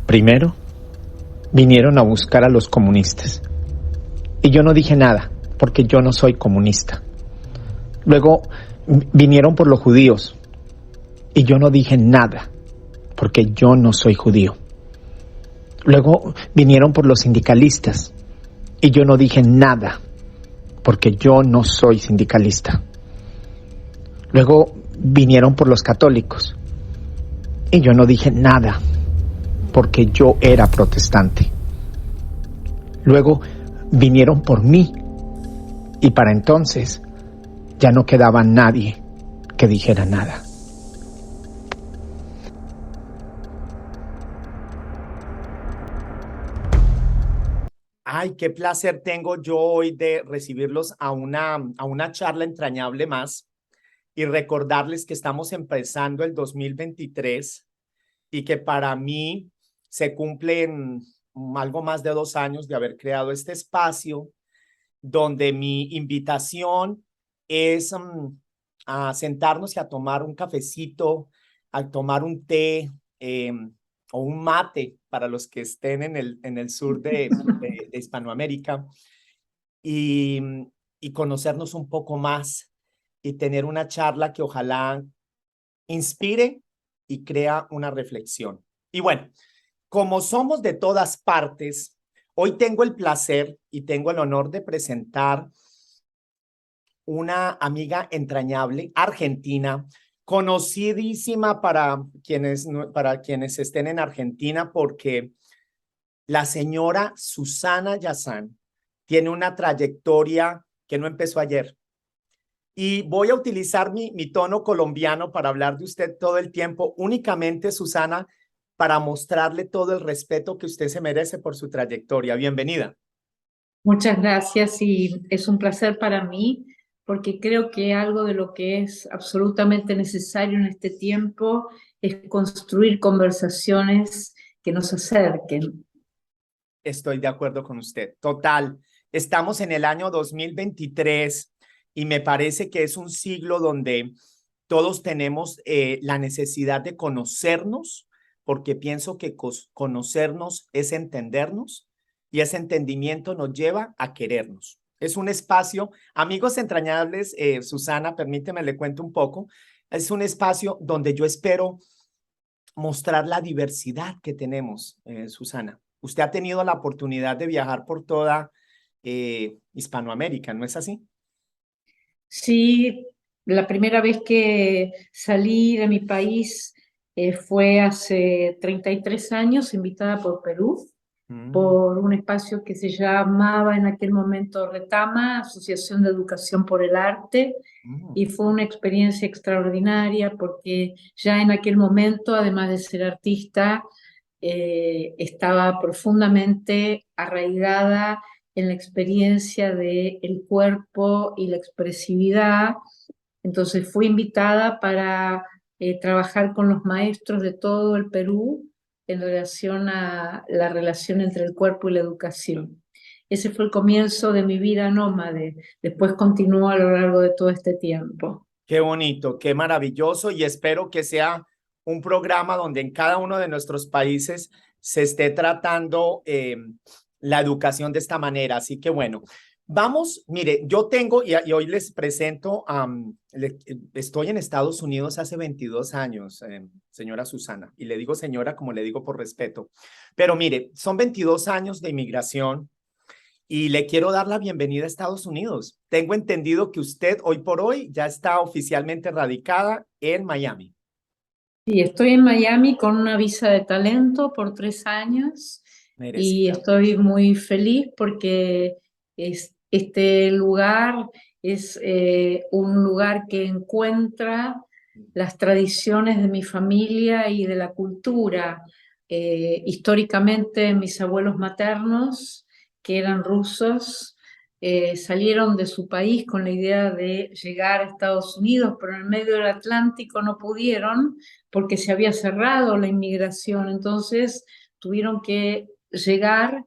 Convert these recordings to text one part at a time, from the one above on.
Primero, vinieron a buscar a los comunistas. Y yo no dije nada, porque yo no soy comunista. Luego, vinieron por los judíos. Y yo no dije nada, porque yo no soy judío. Luego, vinieron por los sindicalistas. Y yo no dije nada, porque yo no soy sindicalista. Luego, vinieron por los católicos. Y yo no dije nada, porque yo era protestante. Luego vinieron por mí, y para entonces ya no quedaba nadie que dijera nada. Ay, qué placer tengo yo hoy de recibirlos a una charla entrañable más y recordarles que estamos empezando el 2023 y que para mí se cumplen algo más de 2 años de haber creado este espacio donde mi invitación es a sentarnos y a tomar un cafecito, a tomar un té o un mate para los que estén en el sur de Hispanoamérica y, y conocernos un poco más y tener una charla que ojalá inspire y crea una reflexión. Y bueno, como somos de todas partes, hoy tengo el placer y tengo el honor de presentar una amiga entrañable, argentina, conocidísima para quienes estén en Argentina, porque la señora Susana Yazán tiene una trayectoria que no empezó ayer. Y voy a utilizar mi tono colombiano para hablar de usted todo el tiempo, únicamente, Susana, para mostrarle todo el respeto que usted se merece por su trayectoria. Bienvenida. Muchas gracias y es un placer para mí porque creo que algo de lo que es absolutamente necesario en este tiempo es construir conversaciones que nos acerquen. Estoy de acuerdo con usted. Total. Estamos en el año 2023 y me parece que es un siglo donde todos tenemos la necesidad de conocernos, porque pienso que conocernos es entendernos y ese entendimiento nos lleva a querernos. Es un espacio, amigos entrañables, Susana, permíteme, le cuento un poco. Es un espacio donde yo espero mostrar la diversidad que tenemos, Susana. Usted ha tenido la oportunidad de viajar por toda Hispanoamérica, ¿no es así? Sí, la primera vez que salí de mi país fue hace 33 años, invitada por Perú, por un espacio que se llamaba en aquel momento Retama, Asociación de Educación por el Arte, y fue una experiencia extraordinaria porque ya en aquel momento, además de ser artista, estaba profundamente arraigada en la experiencia del cuerpo y la expresividad. Entonces fui invitada para trabajar con los maestros de todo el Perú en relación a la relación entre el cuerpo y la educación. Ese fue el comienzo de mi vida nómade. Después continuó a lo largo de todo este tiempo. Qué bonito, qué maravilloso y espero que sea un programa donde en cada uno de nuestros países se esté tratando la educación de esta manera. Así que bueno, vamos, mire, yo tengo y hoy les presento, estoy en Estados Unidos hace 22 años, señora Susana, y le digo señora como le digo por respeto, pero mire, son 22 años de inmigración y le quiero dar la bienvenida a Estados Unidos. Tengo entendido que usted hoy por hoy ya está oficialmente radicada en Miami. Sí, estoy en Miami con una visa de talento por 3 años y Merecida. estoy muy feliz porque este lugar es un lugar que encuentra las tradiciones de mi familia y de la cultura. Históricamente, mis abuelos maternos, que eran rusos, salieron de su país con la idea de llegar a Estados Unidos, pero en el medio del Atlántico no pudieron porque se había cerrado la inmigración. Entonces tuvieron que llegar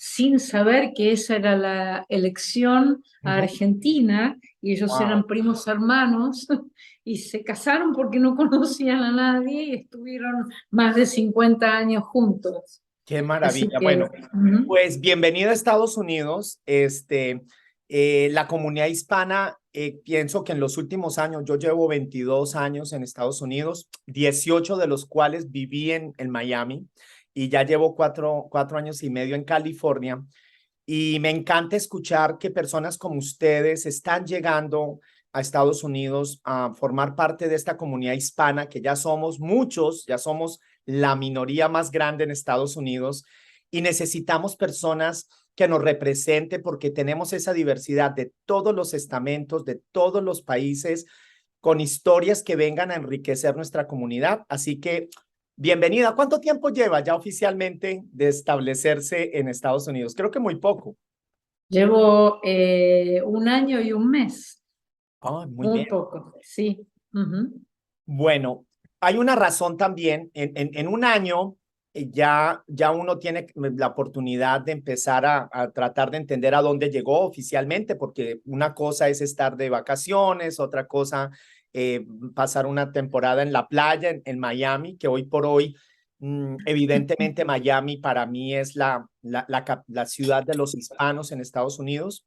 sin saber que esa era la elección a Argentina, y ellos Wow, eran primos hermanos, y se casaron porque no conocían a nadie y estuvieron más de 50 años juntos. qué Así maravilla. que, Bueno, pues bienvenida a Estados Unidos. La comunidad hispana, pienso que en los últimos años, yo llevo 22 años en Estados Unidos, 18 de los cuales viví en Miami y ya llevo cuatro años y medio en California. Y me encanta escuchar que personas como ustedes están llegando a Estados Unidos a formar parte de esta comunidad hispana, que ya somos muchos, ya somos la minoría más grande en Estados Unidos y necesitamos personas que nos representen porque tenemos esa diversidad de todos los estamentos, de todos los países, con historias que vengan a enriquecer nuestra comunidad. Así que bienvenida. ¿Cuánto tiempo lleva ya oficialmente de establecerse en Estados Unidos? Creo que muy poco. llevo 1 año y 1 mes, Ah, muy muy bien. poco, sí. Bueno, hay una razón también. En 1 año ya uno tiene la oportunidad de empezar a tratar de entender a dónde llegó oficialmente, porque una cosa es estar de vacaciones, otra cosa pasar una temporada en la playa, en Miami, que hoy por hoy, evidentemente Miami para mí es la ciudad de los hispanos en Estados Unidos.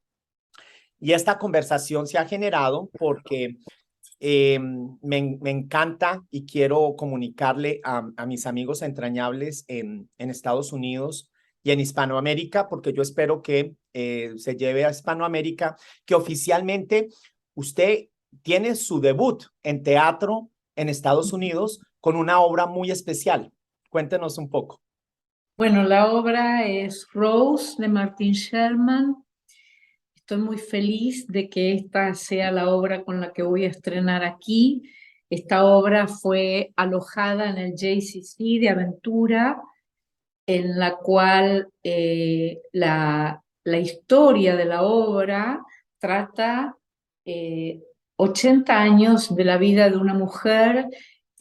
Y esta conversación se ha generado porque me encanta y quiero comunicarle a mis amigos entrañables en Estados Unidos y en Hispanoamérica, porque yo espero que se lleve a Hispanoamérica, que oficialmente usted tiene su debut en teatro en Estados Unidos con una obra muy especial. Cuéntenos un poco. Bueno, la obra es Rose de Martin Sherman. Estoy muy feliz de que esta sea la obra con la que voy a estrenar aquí. Esta obra fue alojada en el JCC de Aventura, en la cual la historia de la obra trata 80 años de la vida de una mujer,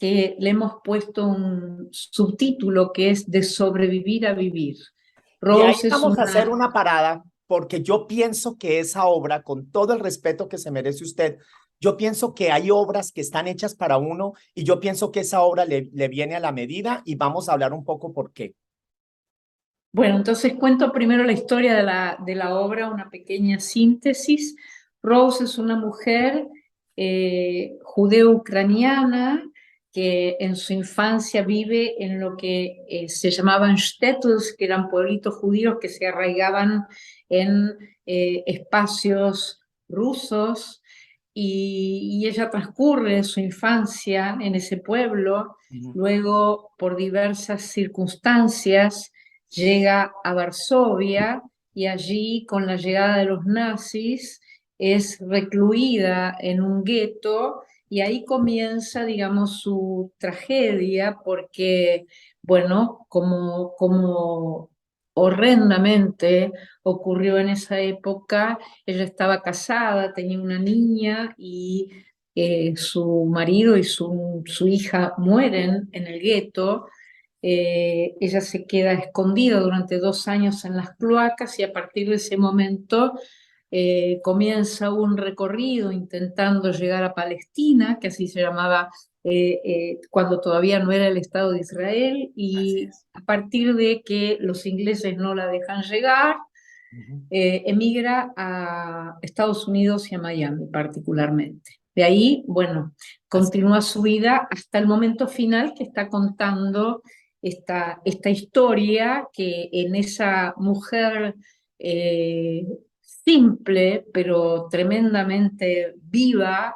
que le hemos puesto un subtítulo que es De sobrevivir a vivir. Y ahí Rose es vamos a hacer una... una parada, porque yo pienso que esa obra, con todo el respeto que se merece usted, yo pienso que hay obras que están hechas para uno y yo pienso que esa obra le viene a la medida y vamos a hablar un poco por qué. Bueno, entonces cuento primero la historia de la obra, una pequeña síntesis. Rose es una mujer judeo-ucraniana que en su infancia vive en lo que se llamaban shtetls, que eran pueblitos judíos que se arraigaban en espacios rusos, y ella transcurre su infancia en ese pueblo. Luego, por diversas circunstancias, llega a Varsovia, y allí, con la llegada de los nazis, es recluida en un gueto, y ahí comienza, digamos, su tragedia, porque, bueno, como horrendamente ocurrió en esa época, ella estaba casada, tenía una niña, y su marido y su hija mueren en el gueto. Ella se queda escondida durante 2 años en las cloacas, y a partir de ese momento comienza un recorrido intentando llegar a Palestina, que así se llamaba cuando todavía no era el Estado de Israel, Así y es. a partir de que los ingleses no la dejan llegar, emigra a Estados Unidos y a Miami particularmente. De ahí, bueno, Así continúa su vida hasta el momento final que está contando esta historia, que en esa mujer eh, simple pero tremendamente viva,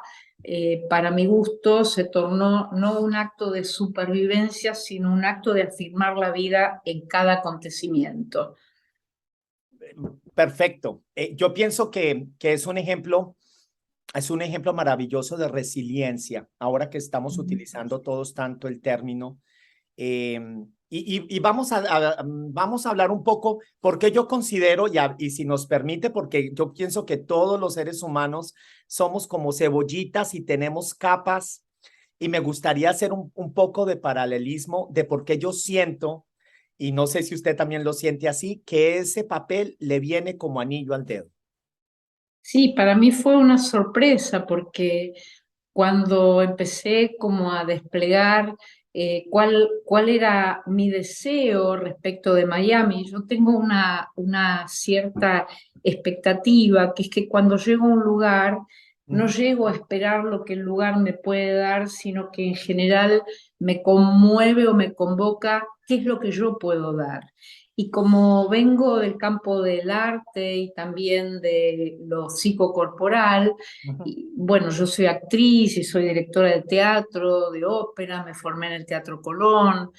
para mi gusto, se tornó no un acto de supervivencia, sino un acto de afirmar la vida en cada acontecimiento. Perfecto. Yo pienso que es un ejemplo maravilloso de resiliencia, ahora que estamos utilizando todos tanto el término. Eh, y vamos a hablar un poco, porque yo considero, y si nos permite, porque yo pienso que todos los seres humanos somos como cebollitas y tenemos capas, y me gustaría hacer un poco de paralelismo de por qué yo siento y no sé si usted también lo siente así, que ese papel le viene como anillo al dedo. Sí, para mí fue una sorpresa porque cuando empecé como a desplegar cuál era mi deseo respecto de Miami, yo tengo una cierta expectativa, que es que cuando llego a un lugar, no Ujú. llego a esperar lo que el lugar me puede dar, sino que en general me conmueve o me convoca qué es lo que yo puedo dar. Y como vengo del campo del arte y también de lo psicocorporal, Ujú. y, bueno, yo soy actriz y soy directora de teatro, de ópera, me formé en el Teatro Colón.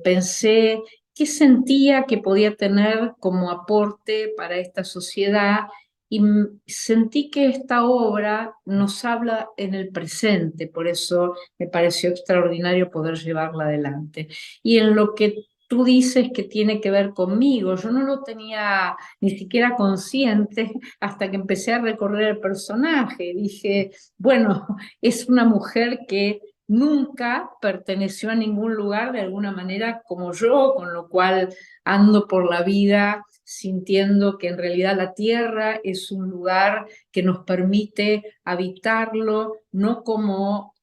Pensé qué sentía que podía tener como aporte para esta sociedad y sentí que esta obra nos habla en el presente, por eso me pareció extraordinario poder llevarla adelante. Y en lo que tú dices que tiene que ver conmigo, yo no lo tenía ni siquiera consciente hasta que empecé a recorrer el personaje. Dije, bueno, es una mujer que nunca perteneció a ningún lugar de alguna manera como yo, con lo cual ando por la vida sintiendo que en realidad la tierra es un lugar que nos permite habitarlo, no como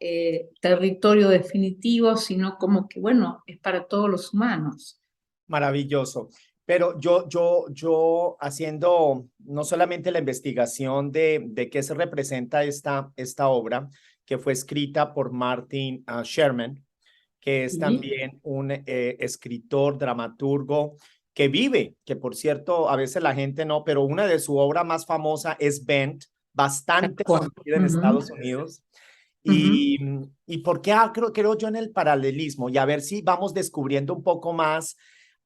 territorio definitivo, sino como que, bueno, es para todos los humanos. Maravilloso. Pero yo haciendo no solamente la investigación de qué se representa esta obra, que fue escrita por Martin Sherman, que es ¿Sí? también un escritor, dramaturgo, que vive, que por cierto, a veces la gente no, pero una de su obra más famosa es Bent, Tal bastante cual. conocida en Ujú, Estados Unidos. ujú. Y por qué creo yo en el paralelismo y a ver si vamos descubriendo un poco más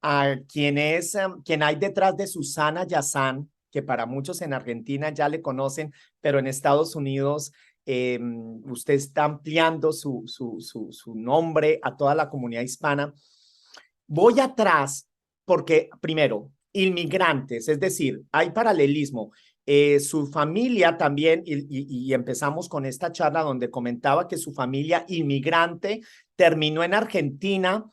a quién es, quién hay detrás de Susana Yazán, que para muchos en Argentina ya le conocen, pero en Estados Unidos usted está ampliando su nombre a toda la comunidad hispana. Voy atrás porque, primero, inmigrantes, es decir, hay paralelismo. Su familia también, y empezamos con esta charla donde comentaba que su familia inmigrante terminó en Argentina.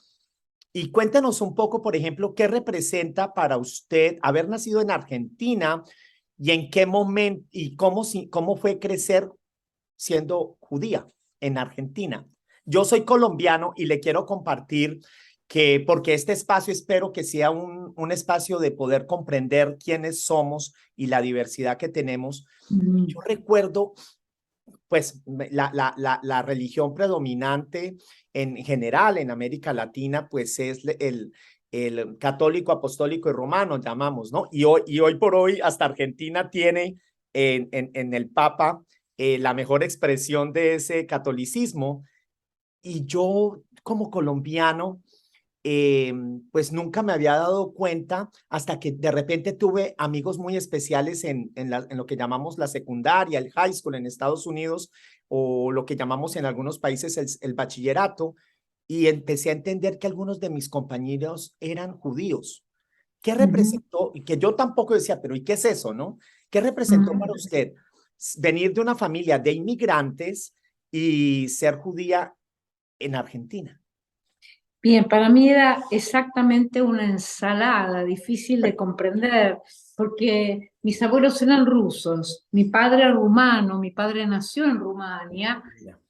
Y cuéntenos un poco, por ejemplo, qué representa para usted haber nacido en Argentina y en qué momento y cómo fue crecer siendo judía en Argentina. Yo soy colombiano y le quiero compartir que, porque este espacio espero que sea un espacio de poder comprender quiénes somos y la diversidad que tenemos. Mm. Yo recuerdo, pues, la religión predominante en general en América Latina, pues es el católico, apostólico y romano, llamamos, ¿no? Y hoy por hoy hasta Argentina tiene en el Papa la mejor expresión de ese catolicismo. Y yo como colombiano, eh, pues nunca me había dado cuenta hasta que de repente tuve amigos muy especiales en lo que llamamos la secundaria, el high school en Estados Unidos, o lo que llamamos en algunos países el bachillerato, y empecé a entender que algunos de mis compañeros eran judíos. ¿Qué Ujú, representó? Y que yo tampoco decía, pero ¿y qué es eso, no? ¿Qué representó para ujú. usted venir de una familia de inmigrantes y ser judía en Argentina? Bien, para mí era exactamente una ensalada difícil de comprender, porque mis abuelos eran rusos, mi padre era rumano, mi padre nació en Rumania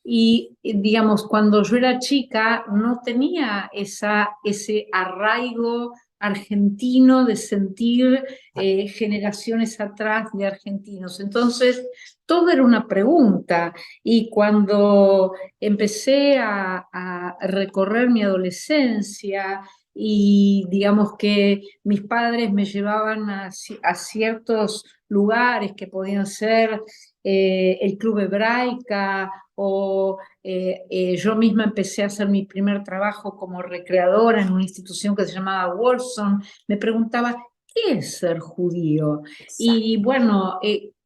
y, digamos, cuando yo era chica no tenía ese arraigo argentino de sentir generaciones atrás de argentinos. Entonces, todo era una pregunta y cuando empecé a recorrer mi adolescencia y digamos que mis padres me llevaban a ciertos lugares que podían ser el Club Hebraica o yo misma empecé a hacer mi primer trabajo como recreadora en una institución que se llamaba Wolfson, me preguntaba, ¿qué es ser judío? Exacto. Y bueno,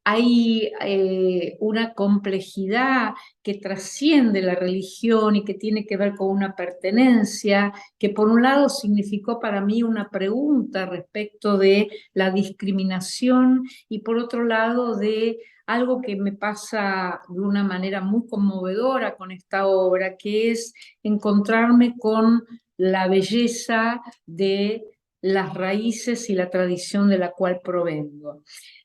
hay una complejidad que trasciende la religión y que tiene que ver con una pertenencia, que por un lado significó para mí una pregunta respecto de la discriminación y por otro lado de algo que me pasa de una manera muy conmovedora con esta obra, que es encontrarme con la belleza de las raíces y la tradición de la cual provengo,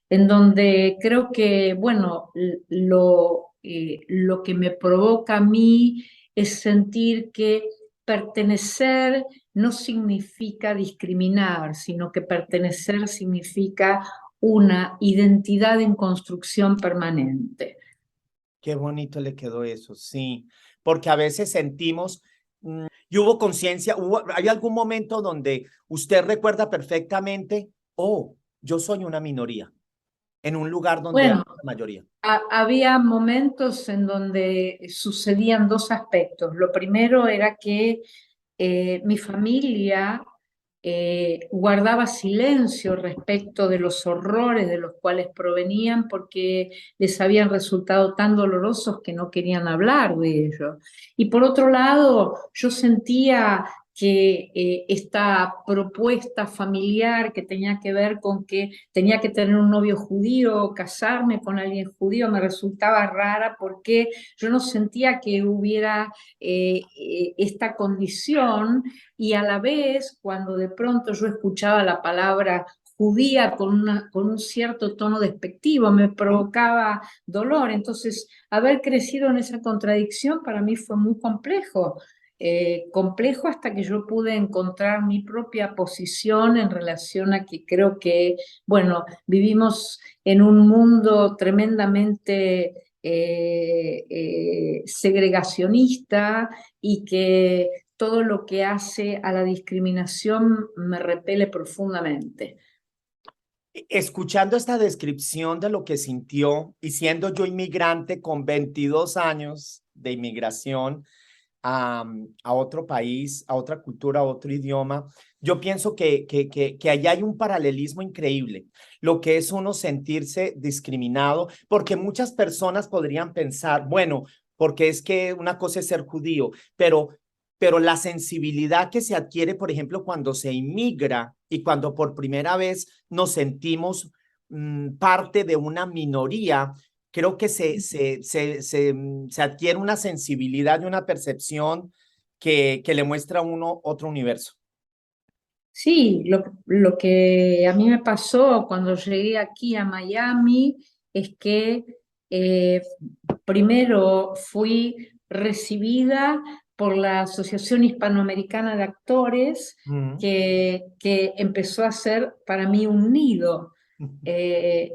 en donde creo que, bueno, lo que me provoca a mí es sentir que pertenecer no significa discriminar, sino que pertenecer significa una identidad en construcción permanente. Qué bonito le quedó eso, sí, porque a veces sentimos, y hubo conciencia, ¿hay algún momento donde usted recuerda perfectamente, oh, yo soy una minoría, en un lugar donde hay Bueno, una mayoría? había momentos en donde sucedían dos aspectos. Lo primero era que mi familia guardaba silencio respecto de los horrores de los cuales provenían porque les habían resultado tan dolorosos que no querían hablar de ellos. Y por otro lado, yo sentía que esta propuesta familiar que tenía que ver con que tenía que tener un novio judío, casarme con alguien judío, me resultaba rara porque yo no sentía que hubiera esta condición, y a la vez cuando de pronto yo escuchaba la palabra judía con un cierto tono despectivo, me provocaba dolor. Entonces, haber crecido en esa contradicción para mí fue muy complejo. Complejo hasta que yo pude encontrar mi propia posición en relación a que creo que, bueno, vivimos en un mundo tremendamente segregacionista, y que todo lo que hace a la discriminación me repele profundamente. Escuchando esta descripción de lo que sintió y siendo yo inmigrante con 22 años de inmigración, a otro país, a otra cultura, a otro idioma, yo pienso que allá hay un paralelismo increíble, lo que es uno sentirse discriminado, porque muchas personas podrían pensar, bueno, porque es que una cosa es ser judío, pero la sensibilidad que se adquiere, por ejemplo, cuando se inmigra y cuando por primera vez nos sentimos parte de una minoría, creo que se adquiere una sensibilidad y una percepción que le muestra a uno otro universo. Sí, lo que a mí me pasó cuando llegué aquí a Miami es que eh, primero fui recibida por la Asociación Hispanoamericana de Actores, Mm. que empezó a ser para mí un nido.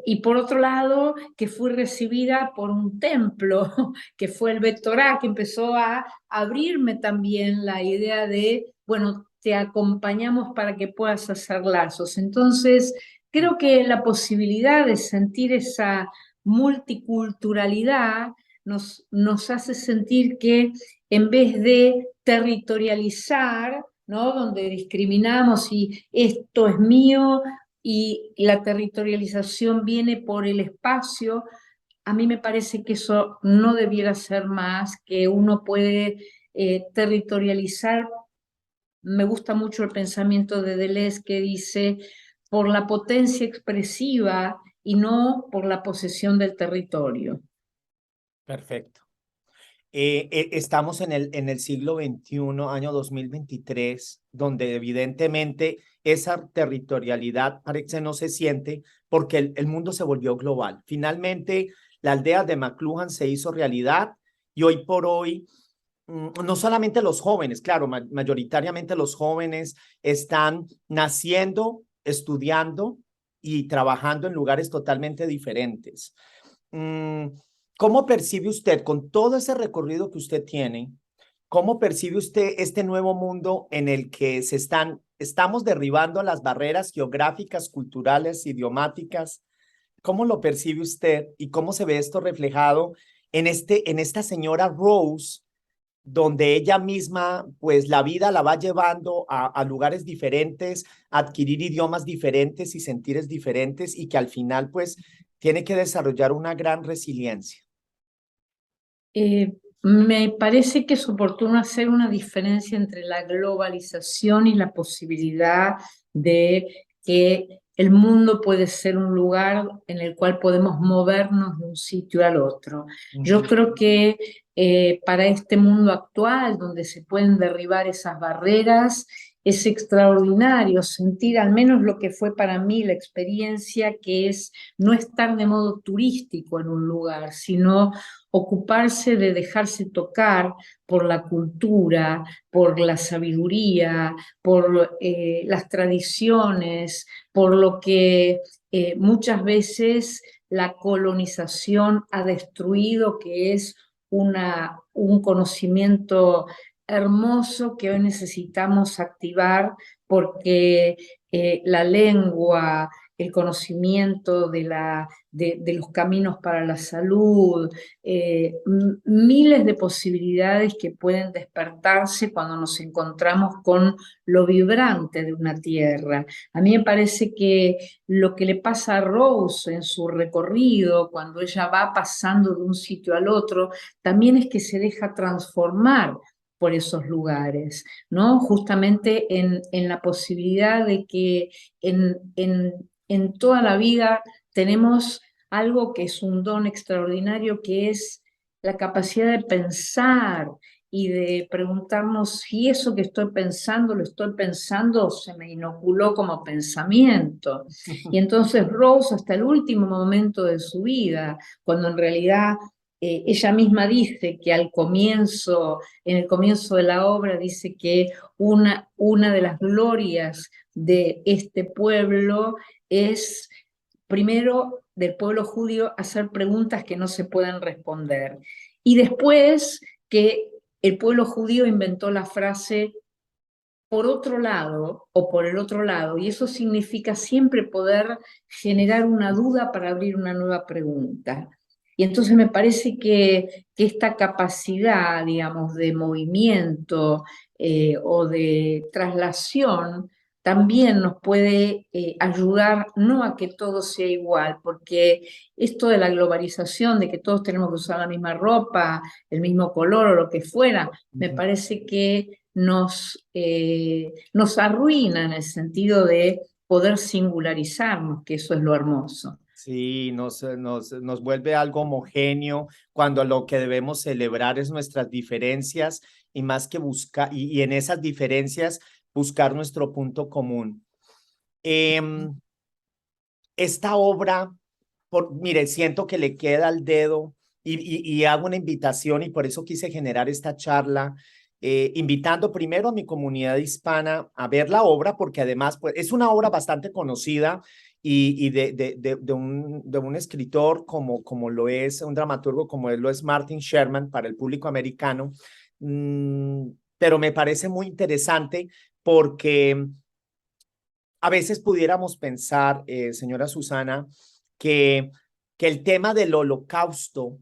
Y por otro lado, que fui recibida por un templo, que fue el Bet Torah, que empezó a abrirme también la idea de, bueno, te acompañamos para que puedas hacer lazos. Entonces, creo que la posibilidad de sentir esa multiculturalidad nos hace sentir que en vez de territorializar, ¿no? Donde discriminamos y esto es mío, y la territorialización viene por el espacio, a mí me parece que eso no debiera ser más, que uno puede territorializar. Me gusta mucho el pensamiento de Deleuze, que dice por la potencia expresiva y no por la posesión del territorio. Perfecto. Estamos en el siglo XXI, año 2023, donde evidentemente esa territorialidad parece no se siente porque el mundo se volvió global. Finalmente, la aldea de McLuhan se hizo realidad y hoy por hoy, no solamente los jóvenes, claro, mayoritariamente los jóvenes están naciendo, estudiando y trabajando en lugares totalmente diferentes. ¿Cómo percibe usted, con todo ese recorrido que usted tiene, cómo percibe usted este nuevo mundo en el que estamos derribando las barreras geográficas, culturales, idiomáticas? ¿Cómo lo percibe usted y cómo se ve esto reflejado en esta señora Rose, donde ella misma, pues la vida la va llevando a lugares diferentes, a adquirir idiomas diferentes y sentires diferentes y que al final, pues, tiene que desarrollar una gran resiliencia? Me parece que es oportuno hacer una diferencia entre la globalización y la posibilidad de que el mundo puede ser un lugar en el cual podemos movernos de un sitio al otro. Yo creo que para este mundo actual, donde se pueden derribar esas barreras, es extraordinario sentir al menos lo que fue para mí la experiencia, que es no estar de modo turístico en un lugar, sino ocuparse de dejarse tocar por la cultura, por la sabiduría, por las tradiciones, por lo que muchas veces la colonización ha destruido, que es un conocimiento hermoso que hoy necesitamos activar porque la lengua, el conocimiento de los caminos para la salud, miles de posibilidades que pueden despertarse cuando nos encontramos con lo vibrante de una tierra. A mí me parece que lo que le pasa a Rose en su recorrido, cuando ella va pasando de un sitio al otro, también es que se deja transformar por esos lugares, ¿no? Justamente en la posibilidad de que en toda la vida tenemos algo que es un don extraordinario, que es la capacidad de pensar y de preguntarnos si eso que estoy pensando, lo estoy pensando o se me inoculó como pensamiento. Y entonces Rose, hasta el último momento de su vida, cuando en realidad ella misma dice que al comienzo, en el comienzo de la obra, dice que una de las glorias de este pueblo es, primero, del pueblo judío, hacer preguntas que no se pueden responder. Y después que el pueblo judío inventó la frase por otro lado o por el otro lado, y eso significa siempre poder generar una duda para abrir una nueva pregunta. Y entonces me parece que esta capacidad, digamos, de movimiento o de traslación también nos puede ayudar no a que todo sea igual, porque esto de la globalización, de que todos tenemos que usar la misma ropa, el mismo color o lo que fuera, me parece que nos arruina en el sentido de poder singularizarnos, que eso es lo hermoso. Sí, nos vuelve algo homogéneo cuando lo que debemos celebrar es nuestras diferencias y más que buscar, y en esas diferencias buscar nuestro punto común. Esta obra, mire, siento que le queda al dedo y hago una invitación y por eso quise generar esta charla, invitando primero a mi comunidad hispana a ver la obra, porque además pues, es una obra bastante conocida y de un escritor como lo es, un dramaturgo como lo es Martin Sherman para el público americano, pero me parece muy interesante porque a veces pudiéramos pensar, señora Susana, que, que el tema del holocausto,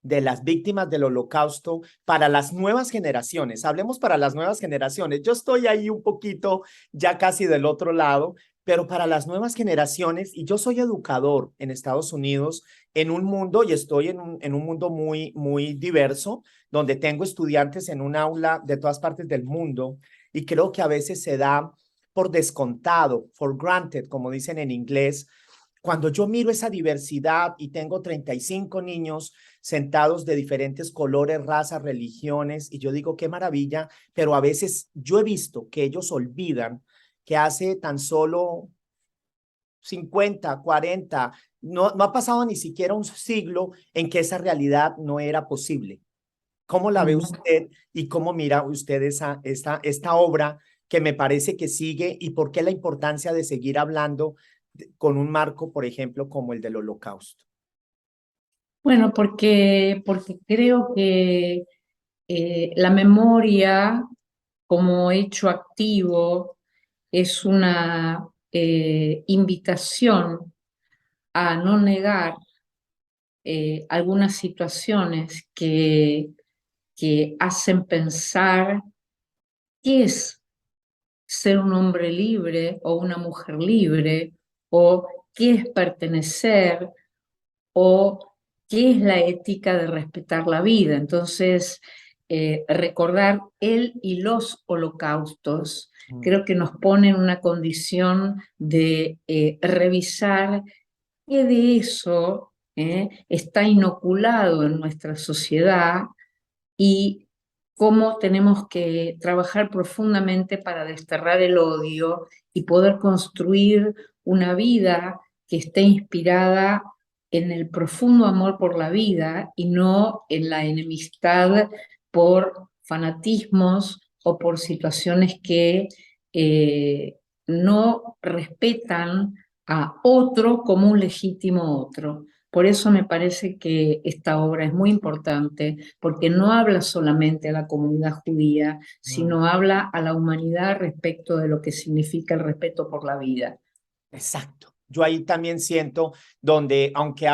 de las víctimas del holocausto, para las nuevas generaciones, hablemos para las nuevas generaciones, yo estoy ahí un poquito ya casi del otro lado, pero para las nuevas generaciones, y yo soy educador en Estados Unidos, en un mundo, y estoy en un mundo muy diverso, donde tengo estudiantes en un aula de todas partes del mundo, y creo que a veces se da por descontado, for granted, como dicen en inglés, cuando yo miro esa diversidad y tengo 35 niños sentados de diferentes colores, razas, religiones, y yo digo, qué maravilla, pero a veces yo he visto que ellos olvidan que hace tan solo 50, 40, no ha pasado ni siquiera un siglo en que esa realidad no era posible. ¿Cómo la ve usted y cómo mira usted esta obra que me parece que sigue y por qué la importancia de seguir hablando con un marco, por ejemplo, como el del Holocausto? Bueno, porque creo que la memoria como hecho activo es una invitación a no negar algunas situaciones que hacen pensar qué es ser un hombre libre o una mujer libre, o qué es pertenecer, o qué es la ética de respetar la vida. Entonces, recordar el y los holocaustos, Mm. creo que nos pone en una condición de revisar qué de eso está inoculado en nuestra sociedad y cómo tenemos que trabajar profundamente para desterrar el odio y poder construir una vida que esté inspirada en el profundo amor por la vida y no en la enemistad por fanatismos o por situaciones que no respetan a otro como un legítimo otro. Por eso me parece que esta obra es muy importante, porque no habla solamente a la comunidad judía, Mm. sino habla a la humanidad respecto de lo que significa el respeto por la vida. Exacto. Yo ahí también siento donde, aunque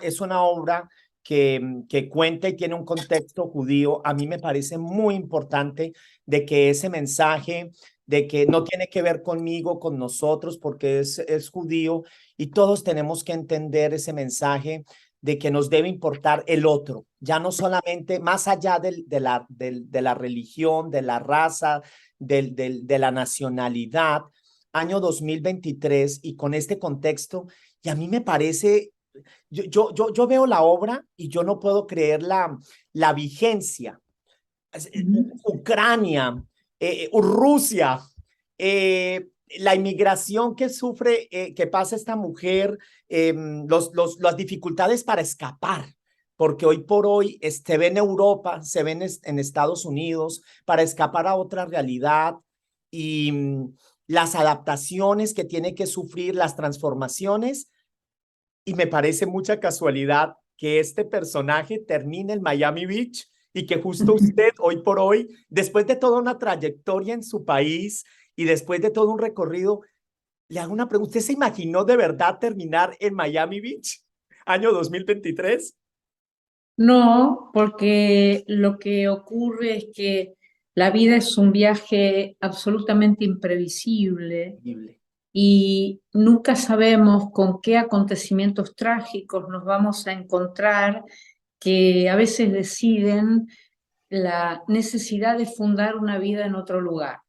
es una obra que cuenta y tiene un contexto judío, a mí me parece muy importante de que ese mensaje de que no tiene que ver conmigo, con nosotros, porque es judío y todos tenemos que entender ese mensaje de que nos debe importar el otro, ya no solamente más allá de la religión, de la raza, de la nacionalidad, año 2023 y con este contexto, y a mí me parece, yo veo la obra y yo no puedo creer la vigencia. Ucrania, Rusia, la inmigración que sufre, que pasa esta mujer, las dificultades para escapar, porque hoy por hoy se ve en Europa, se ve en Estados Unidos, para escapar a otra realidad y las adaptaciones que tiene que sufrir, las transformaciones, y me parece mucha casualidad que este personaje termine en Miami Beach y que justo usted hoy por hoy, después de toda una trayectoria en su país y después de todo un recorrido, le hago una pregunta. ¿Usted se imaginó de verdad terminar en Miami Beach, año 2023? No, porque lo que ocurre es que la vida es un viaje absolutamente imprevisible Increíble. y nunca sabemos con qué acontecimientos trágicos nos vamos a encontrar que a veces deciden la necesidad de fundar una vida en otro lugar.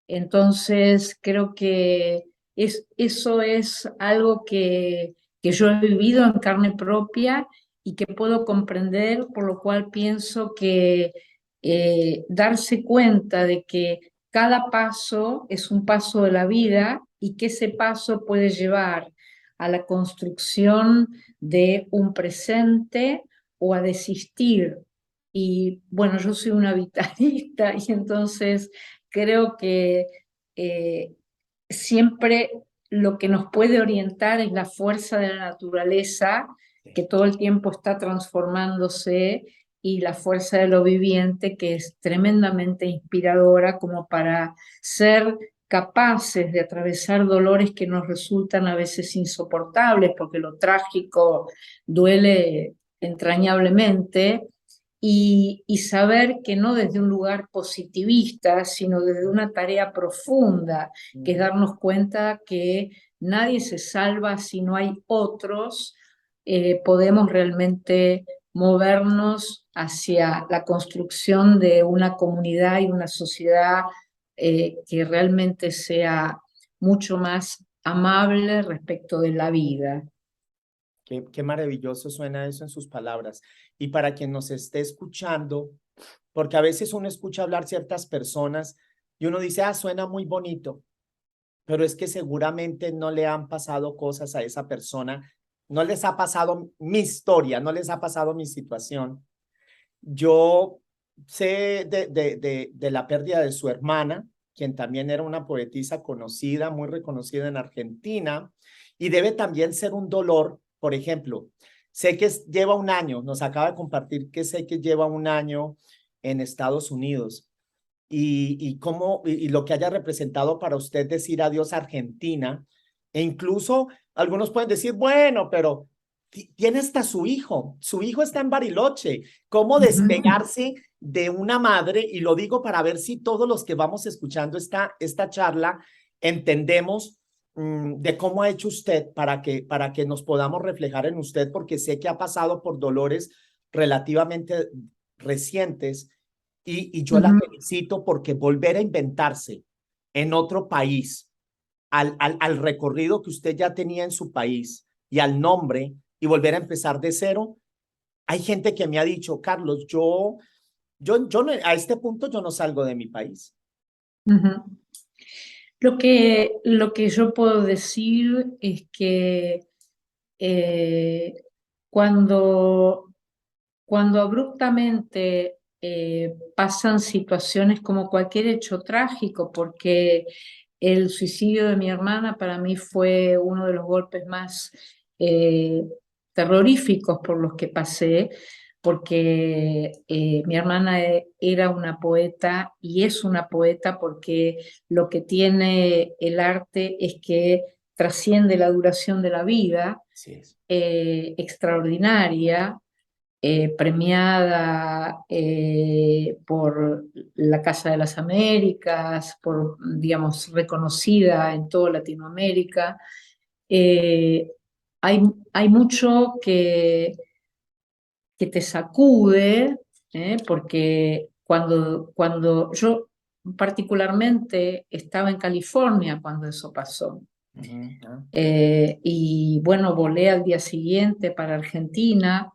Entonces, creo que eso es algo que yo he vivido en carne propia y que puedo comprender, por lo cual pienso que darse cuenta de que cada paso es un paso de la vida y que ese paso puede llevar a la construcción de un presente o a desistir. Y bueno, yo soy una vitalista y entonces creo que eh, siempre lo que nos puede orientar es la fuerza de la naturaleza, que todo el tiempo está transformándose, y la fuerza de lo viviente, que es tremendamente inspiradora como para ser capaces de atravesar dolores que nos resultan a veces insoportables, porque lo trágico duele entrañablemente, y saber que no desde un lugar positivista, sino desde una tarea profunda, que es darnos cuenta que nadie se salva si no hay otros, podemos realmente movernos hacia la construcción de una comunidad y una sociedad que realmente sea mucho más amable respecto de la vida. Qué maravilloso suena eso en sus palabras. Y para quien nos esté escuchando, porque a veces uno escucha hablar ciertas personas y uno dice, suena muy bonito, pero es que seguramente no le han pasado cosas a esa persona, no les ha pasado mi historia, no les ha pasado mi situación. Yo sé de la pérdida de su hermana, quien también era una poetisa conocida, muy reconocida en Argentina, y debe también ser un dolor. Por ejemplo, sé que lleva un año, nos acaba de compartir que sé que lleva un año en Estados Unidos, y lo que haya representado para usted decir adiós a Argentina, e incluso algunos pueden decir, bueno, pero tiene hasta su hijo está en Bariloche. ¿Cómo despegarse de una madre? Y lo digo para ver si todos los que vamos escuchando esta charla entendemos de cómo ha hecho usted para que nos podamos reflejar en usted, porque sé que ha pasado por dolores relativamente recientes y yo la felicito porque volver a inventarse en otro país, al recorrido que usted ya tenía en su país y al nombre y volver a empezar de cero. Hay gente que me ha dicho, Carlos, yo no, a este punto yo no salgo de mi país. Lo que yo puedo decir es que cuando, cuando abruptamente pasan situaciones como cualquier hecho trágico, porque el suicidio de mi hermana para mí fue uno de los golpes más terroríficos por los que pasé, porque mi hermana era una poeta y es una poeta porque lo que tiene el arte es que trasciende la duración de la vida, Sí. extraordinaria, premiada por la Casa de las Américas, por, digamos, reconocida en toda Latinoamérica. Eh, hay, hay mucho que te sacude, porque cuando yo particularmente estaba en California cuando eso pasó. Y bueno, volé al día siguiente para Argentina,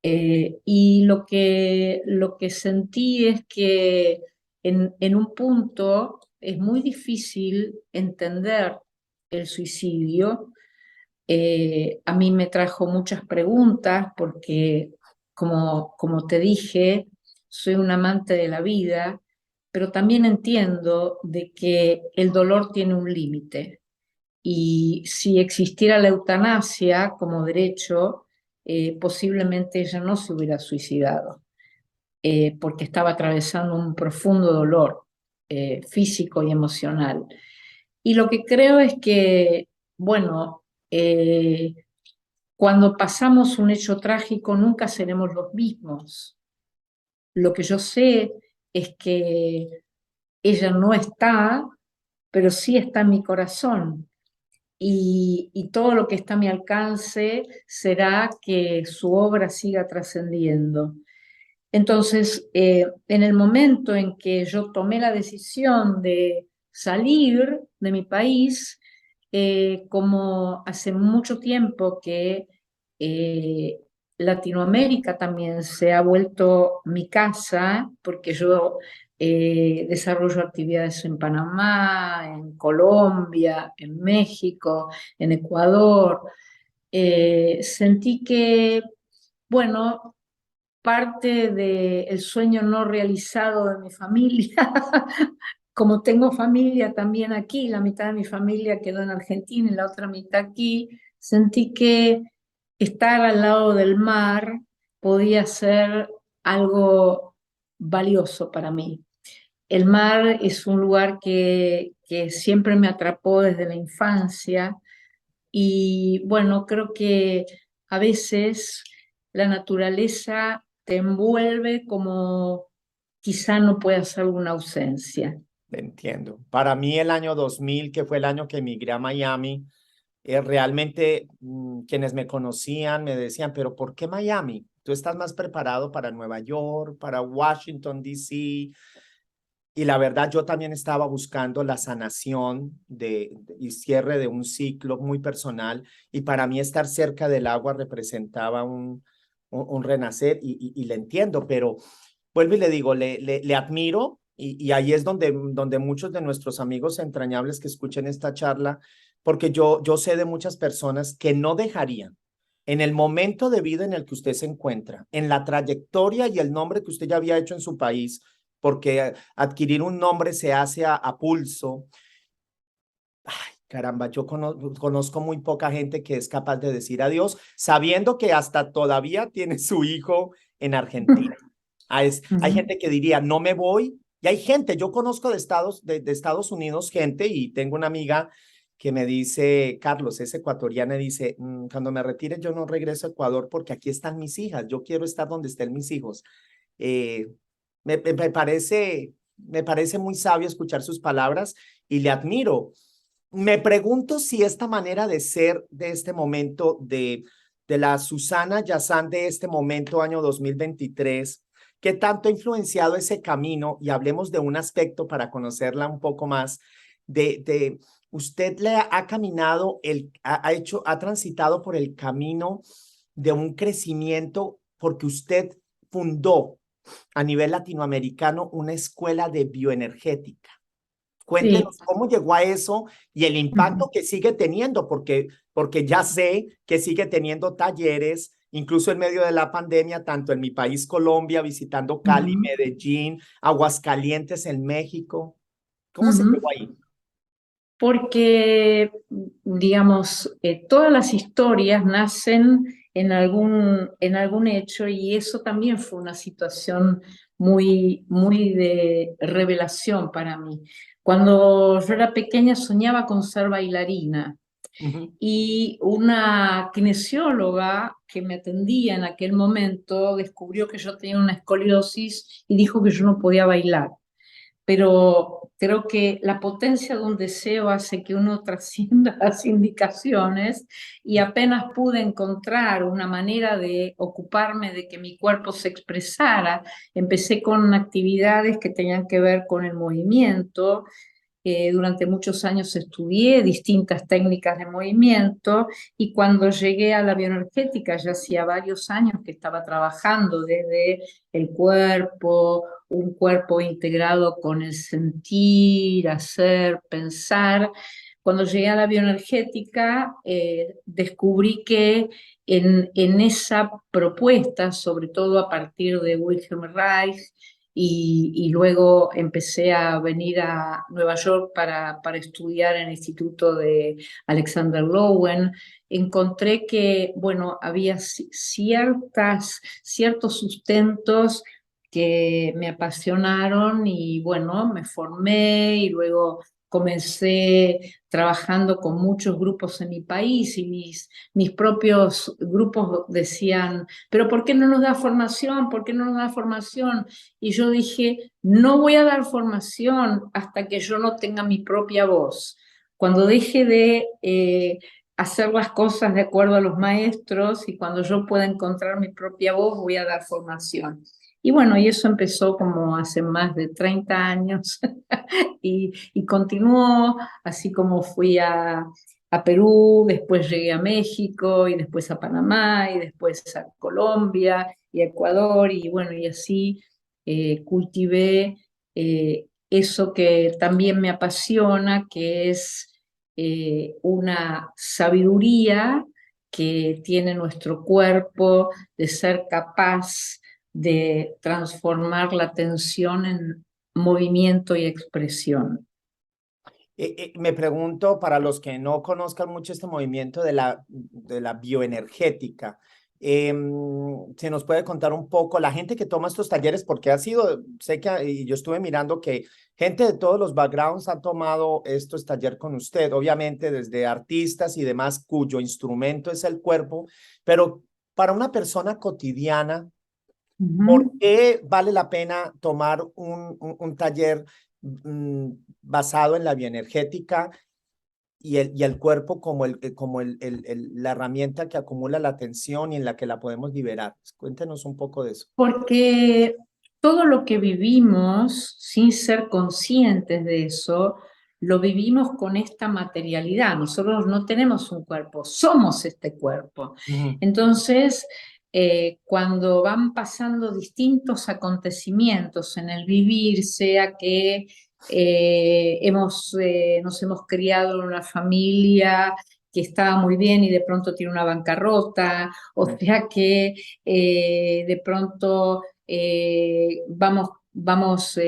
y lo que sentí es que en un punto es muy difícil entender el suicidio. A mí me trajo muchas preguntas porque, como te dije, soy un amante de la vida, pero también entiendo de que el dolor tiene un límite. Y si existiera la eutanasia como derecho, posiblemente ella no se hubiera suicidado, porque estaba atravesando un profundo dolor físico y emocional. Y lo que creo es que, bueno, cuando pasamos un hecho trágico nunca seremos los mismos. Lo que yo sé es que ella no está, pero sí está en mi corazón. Y todo lo que está a mi alcance será que su obra siga trascendiendo. Entonces, en el momento en que yo tomé la decisión de salir de mi país, como hace mucho tiempo que eh, Latinoamérica también se ha vuelto mi casa, porque yo desarrollo actividades en Panamá, en Colombia, en México, en Ecuador. Sentí que, bueno, parte del sueño no realizado de mi familia, como tengo familia también aquí, la mitad de mi familia quedó en Argentina y la otra mitad aquí, sentí que estar al lado del mar podía ser algo valioso para mí. El mar es un lugar que siempre me atrapó desde la infancia y bueno, creo que a veces la naturaleza te envuelve como quizá no pueda ser una ausencia. Entiendo. Para mí el año 2000, que fue el año que emigré a Miami, realmente quienes me conocían me decían, pero ¿por qué Miami? Tú estás más preparado para Nueva York, para Washington, D.C. Y la verdad, yo también estaba buscando la sanación y cierre de un ciclo muy personal. Y para mí estar cerca del agua representaba un renacer y le entiendo, pero vuelvo y le digo, le admiro y ahí es donde muchos de nuestros amigos entrañables que escuchen esta charla, porque yo sé de muchas personas que no dejarían en el momento de vida en el que usted se encuentra, en la trayectoria y el nombre que usted ya había hecho en su país, porque adquirir un nombre se hace a pulso. Ay, caramba, yo conozco muy poca gente que es capaz de decir adiós, sabiendo que hasta todavía tiene su hijo en Argentina. Hay gente que diría, no me voy, y hay gente, yo conozco de Estados Unidos gente, y tengo una amiga que me dice, Carlos, es ecuatoriana, y dice, cuando me retire yo no regreso a Ecuador porque aquí están mis hijas, yo quiero estar donde estén mis hijos. Eh, me parece muy sabio escuchar sus palabras y le admiro. Me pregunto si esta manera de ser de este momento, de la Susana Yazán de este momento, año 2023, ¿Qué tanto ha influenciado ese camino? Y hablemos de un aspecto para conocerla un poco más, usted le ha caminado, ha transitado por el camino de un crecimiento porque usted fundó a nivel latinoamericano una escuela de bioenergética. Sí. Cuéntenos cómo llegó a eso y el impacto que sigue teniendo, porque ya sé que sigue teniendo talleres, incluso en medio de la pandemia, tanto en mi país, Colombia, visitando Cali, Ujú, Medellín, Aguascalientes en México. ¿Cómo se ujú. llegó ahí? Porque, digamos, todas las historias nacen en algún hecho y eso también fue una situación muy de revelación para mí. Cuando yo era pequeña soñaba con ser bailarina Ujú. y una kinesióloga que me atendía en aquel momento descubrió que yo tenía una escoliosis y dijo que yo no podía bailar, pero creo que la potencia de un deseo hace que uno trascienda las indicaciones y apenas pude encontrar una manera de ocuparme de que mi cuerpo se expresara, empecé con actividades que tenían que ver con el movimiento. Durante muchos años estudié distintas técnicas de movimiento y cuando llegué a la bioenergética, ya hacía varios años que estaba trabajando desde el cuerpo, un cuerpo integrado con el sentir, hacer, pensar. Cuando llegué a la bioenergética, descubrí que en esa propuesta, sobre todo a partir de Wilhelm Reich, y luego empecé a venir a Nueva York para estudiar en el Instituto de Alexander Lowen. Encontré que, bueno, había ciertos sustentos que me apasionaron y, bueno, me formé y luego comencé trabajando con muchos grupos en mi país y mis propios grupos decían, pero ¿por qué no nos da formación? ¿Por qué no nos da formación? Y yo dije, no voy a dar formación hasta que yo no tenga mi propia voz. Cuando deje de hacer las cosas de acuerdo a los maestros y cuando yo pueda encontrar mi propia voz, voy a dar formación. Y bueno, y eso empezó como hace más de 30 años y continuó, así como fui a Perú, después llegué a México y después a Panamá y después a Colombia y a Ecuador y bueno, y así cultivé eso que también me apasiona, que es una sabiduría que tiene nuestro cuerpo de ser capaz de transformar la tensión en movimiento y expresión. Me pregunto, para los que no conozcan mucho este movimiento de la bioenergética, ¿se nos puede contar un poco la gente que toma estos talleres? Porque ha sido, sé que y yo estuve mirando que gente de todos los backgrounds ha tomado estos talleres con usted, obviamente desde artistas y demás cuyo instrumento es el cuerpo, pero para una persona cotidiana, ¿por Ujú. qué vale la pena tomar un taller basado en la bioenergética y el cuerpo como, la herramienta que acumula la tensión y en la que la podemos liberar? Cuéntenos un poco de eso. Porque todo lo que vivimos sin ser conscientes de eso, lo vivimos con esta materialidad. Nosotros no tenemos un cuerpo, somos este cuerpo. Ujú. Entonces, cuando van pasando distintos acontecimientos en el vivir, sea que nos hemos criado en una familia que estaba muy bien y de pronto tiene una bancarrota, o sea que de pronto vamos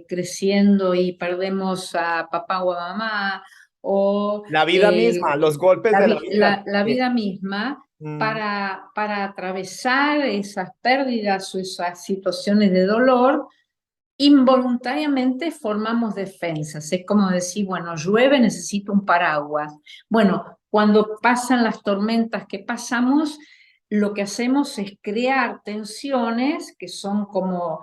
creciendo y perdemos a papá o a mamá, o La vida misma, los golpes de la vida. la vida misma Mm. para atravesar esas pérdidas o esas situaciones de dolor. Involuntariamente formamos defensas. Es como decir, bueno, llueve, necesito un paraguas. Bueno, cuando pasan las tormentas que pasamos, lo que hacemos es crear tensiones que son como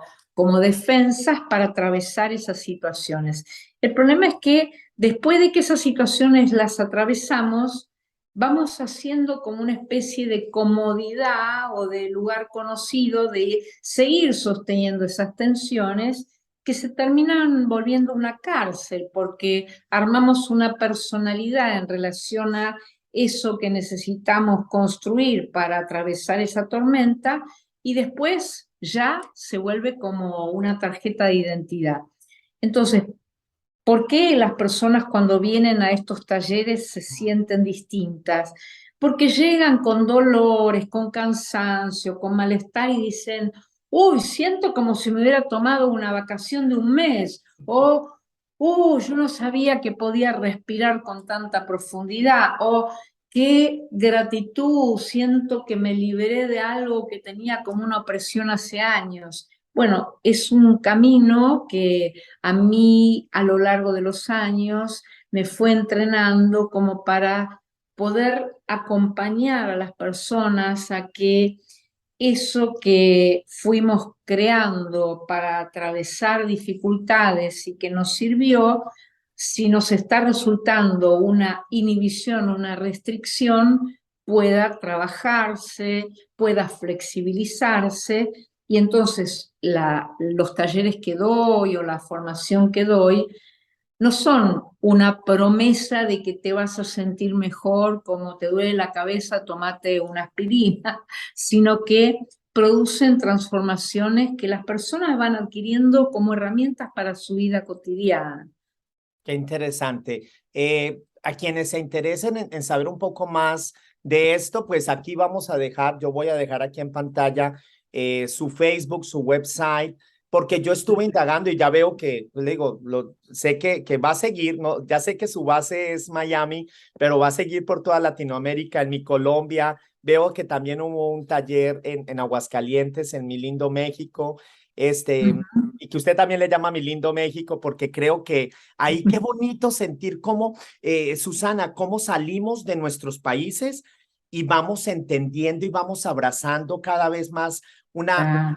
defensas para atravesar esas situaciones. El problema es que después de que esas situaciones las atravesamos, vamos haciendo como una especie de comodidad o de lugar conocido de seguir sosteniendo esas tensiones que se terminan volviendo una cárcel, porque armamos una personalidad en relación a eso que necesitamos construir para atravesar esa tormenta y después ya se vuelve como una tarjeta de identidad. Entonces, ¿por qué las personas cuando vienen a estos talleres se sienten distintas? Porque llegan con dolores, con cansancio, con malestar y dicen, uy, siento como si me hubiera tomado una vacación de un mes, o, yo no sabía que podía respirar con tanta profundidad, o qué gratitud, siento que me liberé de algo que tenía como una opresión hace años. Bueno, es un camino que a mí a lo largo de los años me fue entrenando como para poder acompañar a las personas a que eso que fuimos creando para atravesar dificultades y que nos sirvió, si nos está resultando una inhibición, una restricción, pueda trabajarse, pueda flexibilizarse y entonces los talleres que doy o la formación que doy no son una promesa de que te vas a sentir mejor, como te duele la cabeza, tomate una aspirina, sino que producen transformaciones que las personas van adquiriendo como herramientas para su vida cotidiana. Qué interesante. A quienes se interesen en saber un poco más de esto, pues aquí vamos a dejar, yo voy a dejar aquí en pantalla su Facebook, su website, porque yo estuve indagando y ya veo que, pues, le digo, sé que va a seguir, ¿no? Ya sé que su base es Miami, pero va a seguir por toda Latinoamérica, en mi Colombia. Veo que también hubo un taller en Aguascalientes, en mi lindo México, y que usted también le llama mi lindo México, porque creo que ahí qué bonito sentir cómo, Susana, cómo salimos de nuestros países y vamos entendiendo y vamos abrazando cada vez más un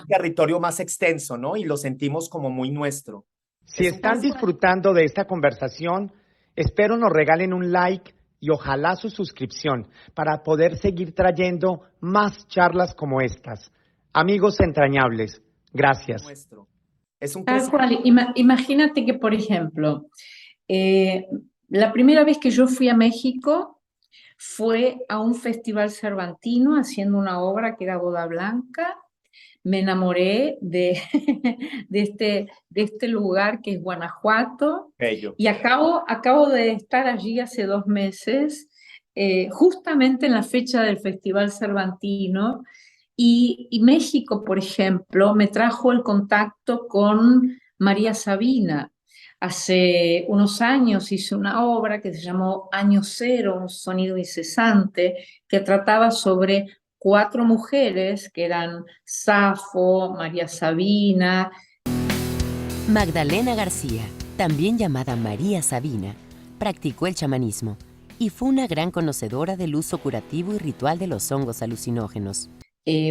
territorio más extenso, ¿no? Y lo sentimos como muy nuestro. Si están disfrutando de esta conversación, espero nos regalen un like y ojalá su suscripción para poder seguir trayendo más charlas como estas. Amigos entrañables, gracias. Nuestro. Es un Tal cual. Imagínate que, por ejemplo, la primera vez que yo fui a México fue a un festival cervantino haciendo una obra que era Boda Blanca. Me enamoré de este lugar que es Guanajuato. bello. Y acabo de estar allí hace 2 meses, justamente en la fecha del Festival Cervantino. Y México, por ejemplo, me trajo el contacto con María Sabina. Hace unos años hice una obra que se llamó Año Cero, un sonido incesante, que trataba sobre 4 mujeres que eran Safo, María Sabina. Magdalena García, también llamada María Sabina, practicó el chamanismo y fue una gran conocedora del uso curativo y ritual de los hongos alucinógenos.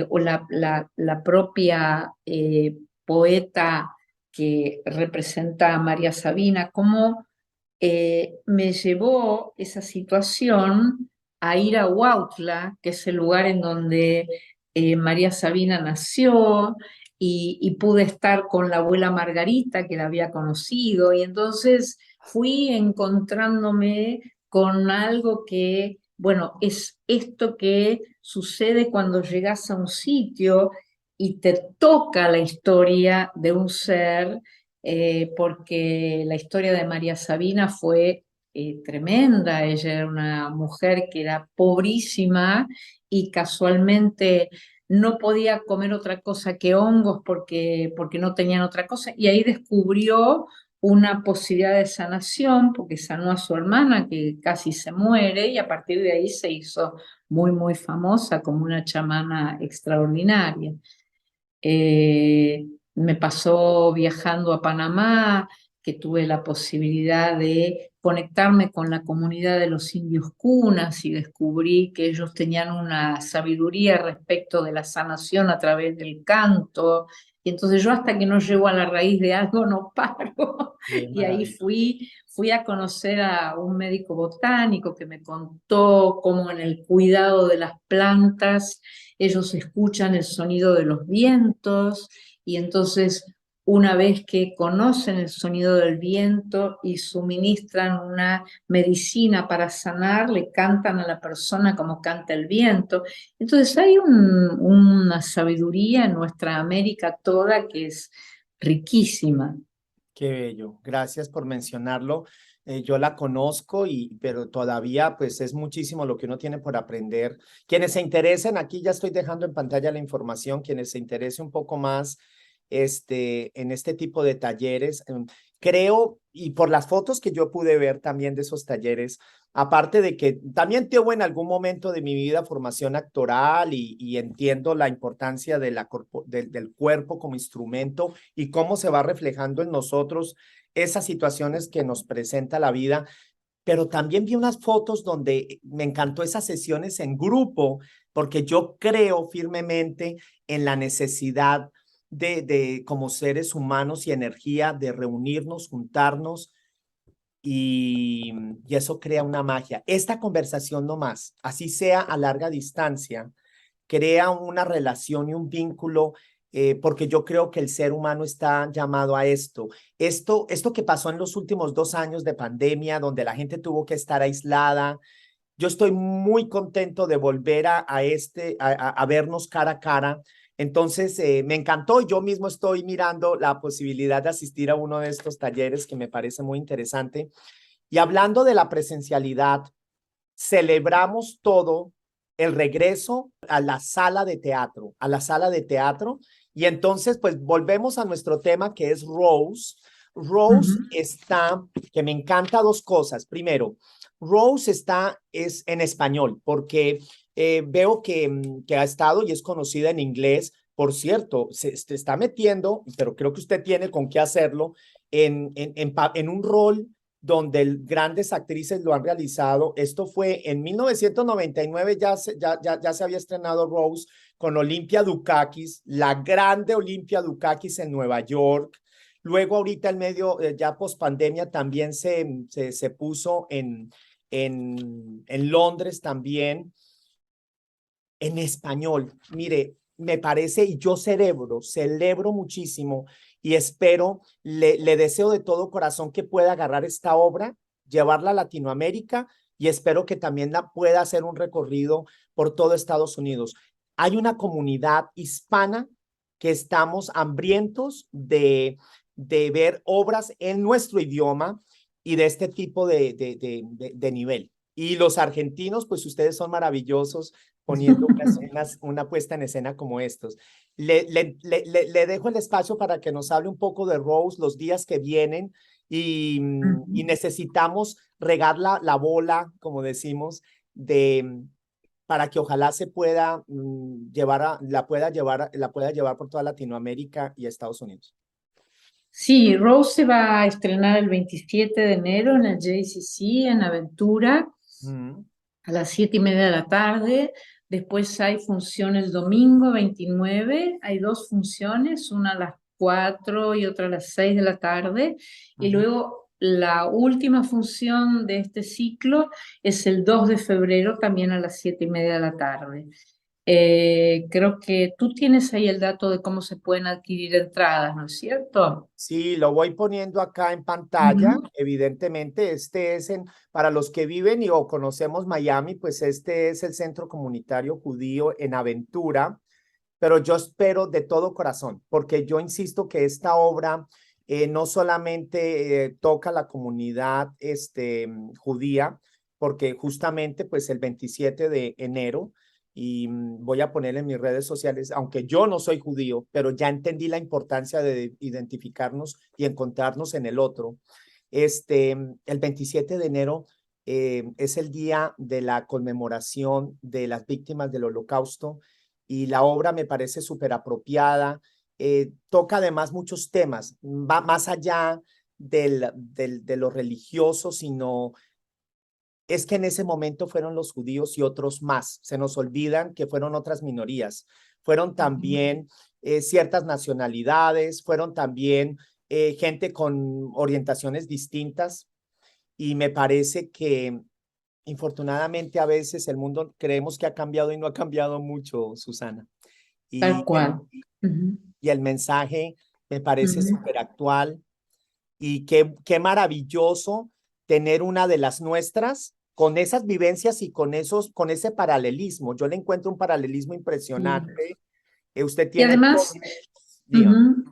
O la propia poeta que representa a María Sabina, cómo me llevó esa situación a ir a Huautla, que es el lugar en donde María Sabina nació, y pude estar con la abuela Margarita, que la había conocido, y entonces fui encontrándome con algo que, bueno, es esto que sucede cuando llegas a un sitio y te toca la historia de un ser, porque la historia de María Sabina fue tremenda. Ella era una mujer que era pobrísima y casualmente no podía comer otra cosa que hongos porque no tenían otra cosa. Y ahí descubrió una posibilidad de sanación porque sanó a su hermana que casi se muere y a partir de ahí se hizo muy, muy famosa como una chamana extraordinaria. Me pasó viajando a Panamá, que tuve la posibilidad de conectarme con la comunidad de los indios cunas y descubrí que ellos tenían una sabiduría respecto de la sanación a través del canto. Y entonces yo hasta que no llego a la raíz de algo no paro. Qué Y ahí maravilla. fui a conocer a un médico botánico que me contó cómo en el cuidado de las plantas ellos escuchan el sonido de los vientos y entonces una vez que conocen el sonido del viento y suministran una medicina para sanar, le cantan a la persona como canta el viento. Entonces hay una sabiduría en nuestra América toda que es riquísima. Qué bello. Gracias por mencionarlo. Yo la conozco pero todavía pues es muchísimo lo que uno tiene por aprender. Quienes se interesen, aquí ya estoy dejando en pantalla la información, quienes se interesen un poco más en este tipo de talleres, creo, y por las fotos que yo pude ver también de esos talleres, aparte de que también tuve en algún momento de mi vida formación actoral y entiendo la importancia de del cuerpo como instrumento y cómo se va reflejando en nosotros esas situaciones que nos presenta la vida, pero también vi unas fotos donde me encantó esas sesiones en grupo, porque yo creo firmemente en la necesidad como seres humanos y energía de reunirnos, juntarnos y eso crea una magia. Esta conversación nomás, así sea a larga distancia, crea una relación y un vínculo, porque yo creo que el ser humano está llamado a esto. Esto que pasó en los últimos 2 años de pandemia, donde la gente tuvo que estar aislada, yo estoy muy contento de volver a vernos cara a cara. Entonces, me encantó. Yo mismo estoy mirando la posibilidad de asistir a uno de estos talleres que me parece muy interesante. Y hablando de la presencialidad, celebramos todo el regreso a la sala de teatro, Y entonces, pues volvemos a nuestro tema que es Rose. Rose está, que me encanta dos cosas. Primero, Rose es en español, porque veo que ha estado y es conocida en inglés. Por cierto, se está metiendo, pero creo que usted tiene con qué hacerlo, en un rol donde grandes actrices lo han realizado. Esto fue en 1999, ya se había estrenado Rose con Olympia Dukakis, la grande Olympia Dukakis en Nueva York. Luego ahorita en medio, ya post pandemia, también se puso en Londres también, en español. Mire, me parece, y yo celebro muchísimo y espero, le deseo de todo corazón que pueda agarrar esta obra, llevarla a Latinoamérica y espero que también la pueda hacer un recorrido por todo Estados Unidos. Hay una comunidad hispana que estamos hambrientos de ver obras en nuestro idioma y de este tipo de nivel. Y los argentinos, pues ustedes son maravillosos poniendo una puesta en escena como estos. Le dejo el espacio para que nos hable un poco de Rose los días que vienen y necesitamos regar la bola, como decimos, para que ojalá se pueda la pueda llevar por toda Latinoamérica y Estados Unidos. Sí, Rose se va a estrenar el 27 de enero en el JCC en Aventura a las 7:30 de la tarde. Después hay función el domingo 29. Hay dos funciones, una a las 4 y otra a las 6 de la tarde. Y luego la última función de este ciclo es el 2 de febrero también a las 7:30 de la tarde. Creo que tú tienes ahí el dato de cómo se pueden adquirir entradas, ¿no es cierto? Sí, lo voy poniendo acá en pantalla. Evidentemente, para los que viven o conocemos Miami, pues este es el Centro Comunitario Judío en Aventura, pero yo espero de todo corazón, porque yo insisto que esta obra no solamente toca a la comunidad judía, porque justamente pues el 27 de enero y voy a poner en mis redes sociales, aunque yo no soy judío, pero ya entendí la importancia de identificarnos y encontrarnos en el otro. El 27 de enero es el día de la conmemoración de las víctimas del Holocausto y la obra me parece súper apropiada. Toca además muchos temas, va más allá de lo religioso, sino es que en ese momento fueron los judíos y otros más. Se nos olvidan que fueron otras minorías. fueron también ciertas nacionalidades, fueron también gente con orientaciones distintas, y me parece que infortunadamente a veces el mundo creemos que ha cambiado y no ha cambiado mucho, Susana. Tal Y, cual. Ujú, y el mensaje me parece ujú. súper actual, y qué maravilloso tener una de las nuestras con esas vivencias y con ese paralelismo. Yo le encuentro un paralelismo Sí. impresionante. Usted Y tiene, además, diga. ujú,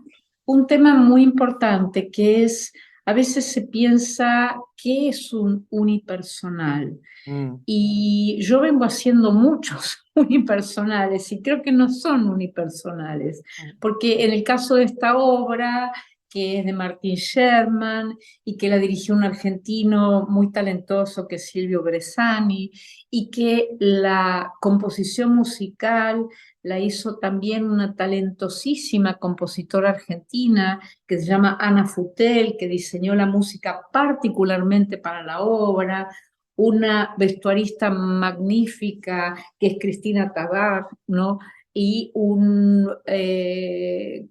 un tema muy importante que es, a veces se piensa qué es un unipersonal. Mm, Y yo vengo haciendo muchos unipersonales y creo que no son unipersonales, porque en el caso de esta obra, que es de Martin Sherman y que la dirigió un argentino muy talentoso que es Silvio Bressani, y que la composición musical la hizo también una talentosísima compositora argentina que se llama Ana Futel, que diseñó la música particularmente para la obra, una vestuarista magnífica que es Cristina Tabar, ¿no? Y un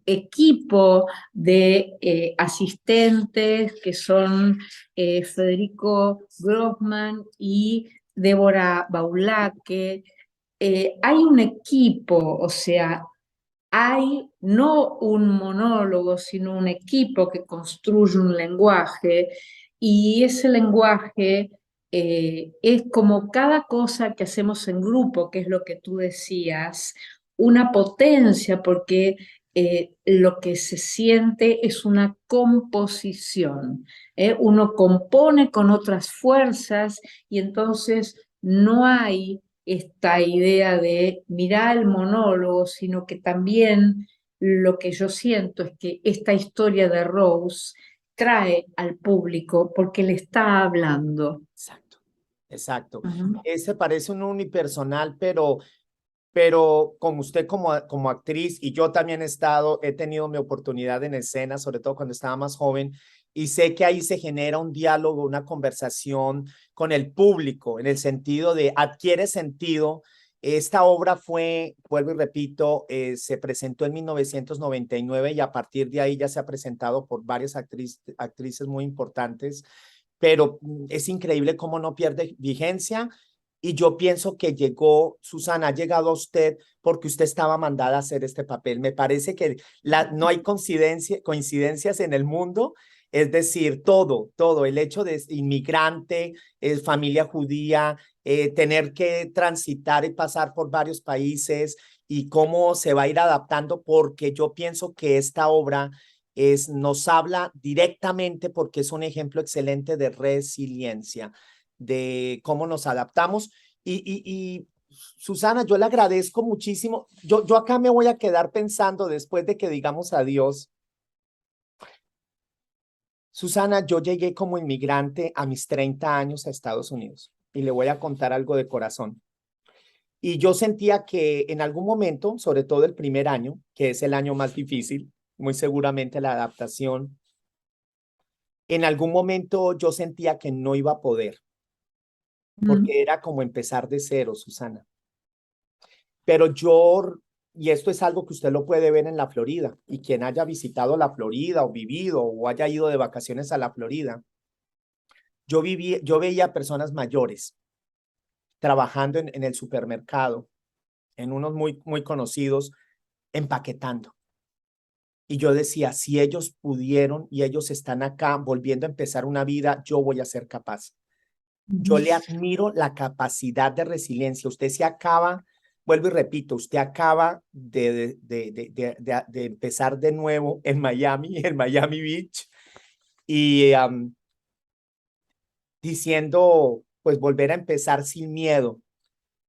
equipo de asistentes que son Federico Grossman y Débora Baulaque. Hay un equipo, o sea, hay no un monólogo, sino un equipo que construye un lenguaje, y ese lenguaje es como cada cosa que hacemos en grupo, que es lo que tú decías, una potencia, porque lo que se siente es una composición. Uno compone con otras fuerzas y entonces no hay esta idea de mirar el monólogo, sino que también lo que yo siento es que esta historia de Rose trae al público porque le está hablando. exacto, exacto. Ujú. Ese parece un unipersonal, pero como usted como actriz, y yo también he tenido mi oportunidad en escena, sobre todo cuando estaba más joven, y sé que ahí se genera un diálogo, una conversación con el público, en el sentido de adquiere sentido. Esta obra vuelvo y repito, se presentó en 1999 y a partir de ahí ya se ha presentado por varias actrices muy importantes, pero es increíble cómo no pierde vigencia. Y yo pienso que Susana, ha llegado a usted porque usted estaba mandada a hacer este papel. Me parece que no hay coincidencias en el mundo, es decir, todo, el hecho de inmigrante, familia judía, tener que transitar y pasar por varios países y cómo se va a ir adaptando, porque yo pienso que esta obra nos habla directamente porque es un ejemplo excelente de resiliencia, de cómo nos adaptamos. Y Susana, yo le agradezco muchísimo. Yo acá me voy a quedar pensando después de que digamos adiós. Susana, yo llegué como inmigrante a mis 30 años a Estados Unidos y le voy a contar algo de corazón. Y yo sentía que en algún momento, sobre todo el primer año, que es el año más difícil, muy seguramente la adaptación, en algún momento yo sentía que no iba a poder, porque era como empezar de cero, Susana. Pero y esto es algo que usted lo puede ver en la Florida, y quien haya visitado la Florida o vivido o haya ido de vacaciones a la Florida, yo veía personas mayores trabajando en el supermercado, en unos muy conocidos, empaquetando. Y yo decía, si ellos pudieron y ellos están acá volviendo a empezar una vida, yo voy a ser capaz. Yo le admiro la capacidad de resiliencia. Usted se acaba, vuelvo y repito, usted acaba de empezar de nuevo en Miami Beach, y diciendo, pues volver a empezar sin miedo,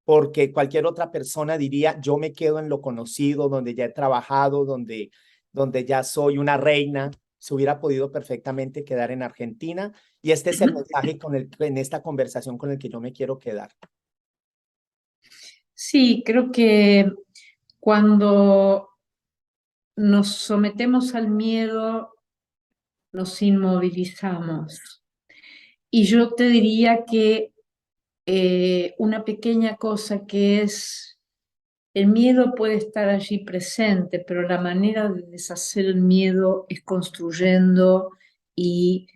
porque cualquier otra persona diría, yo me quedo en lo conocido, donde ya he trabajado, donde ya soy una reina. Se hubiera podido perfectamente quedar en Argentina, y este es el mensaje en esta conversación con el que yo me quiero quedar. Sí, creo que cuando nos sometemos al miedo, nos inmovilizamos. Y yo te diría que una pequeña cosa que es el miedo puede estar allí presente, pero la manera de deshacer el miedo es construyendo y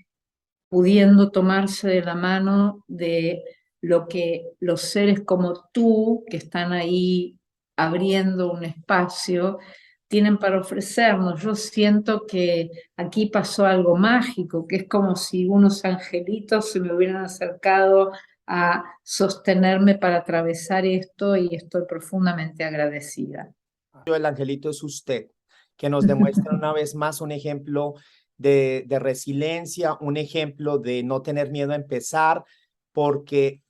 pudiendo tomarse de la mano de lo que los seres como tú, que están ahí abriendo un espacio, tienen para ofrecernos. Yo siento que aquí pasó algo mágico, que es como si unos angelitos se me hubieran acercado a sostenerme para atravesar esto y estoy profundamente agradecida. El angelito es usted, que nos demuestra una vez más un ejemplo de resiliencia, un ejemplo de no tener miedo a empezar, porque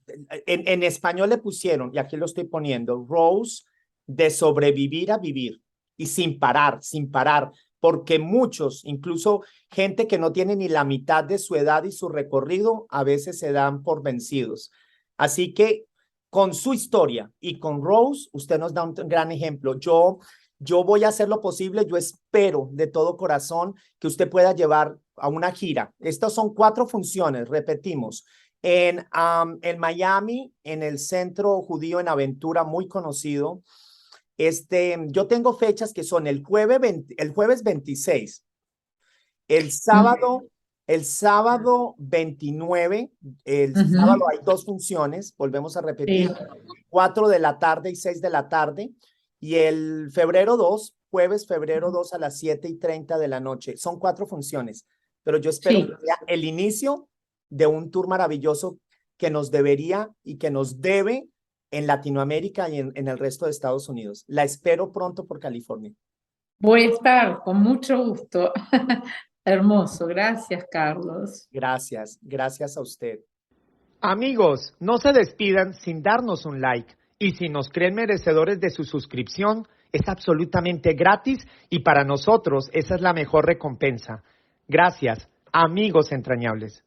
en español le pusieron, y aquí lo estoy poniendo, Rose, de sobrevivir a vivir, y sin parar, porque muchos, incluso gente que no tiene ni la mitad de su edad y su recorrido, a veces se dan por vencidos. Así que con su historia y con Rose, usted nos da un gran ejemplo. Yo voy a hacer lo posible, yo espero de todo corazón que usted pueda llevar a una gira. Estas son 4 funciones, repetimos, en Miami, en el Centro Judío en Aventura, muy conocido. Yo tengo fechas que son el jueves 26, el sábado 29, sábado hay 2 funciones, volvemos a repetir, 4 de la tarde y 6 de la tarde, y el jueves febrero 2 a las 7:30 de la noche. Son 4 funciones, pero yo espero que sea el inicio de un tour maravilloso que nos debería y que nos debe en Latinoamérica y en el resto de Estados Unidos. La espero pronto por California. Voy a estar con mucho gusto. Hermoso, gracias, Carlos. Gracias a usted. Amigos, no se despidan sin darnos un like. Y si nos creen merecedores de su suscripción, es absolutamente gratis y para nosotros esa es la mejor recompensa. Gracias, amigos entrañables.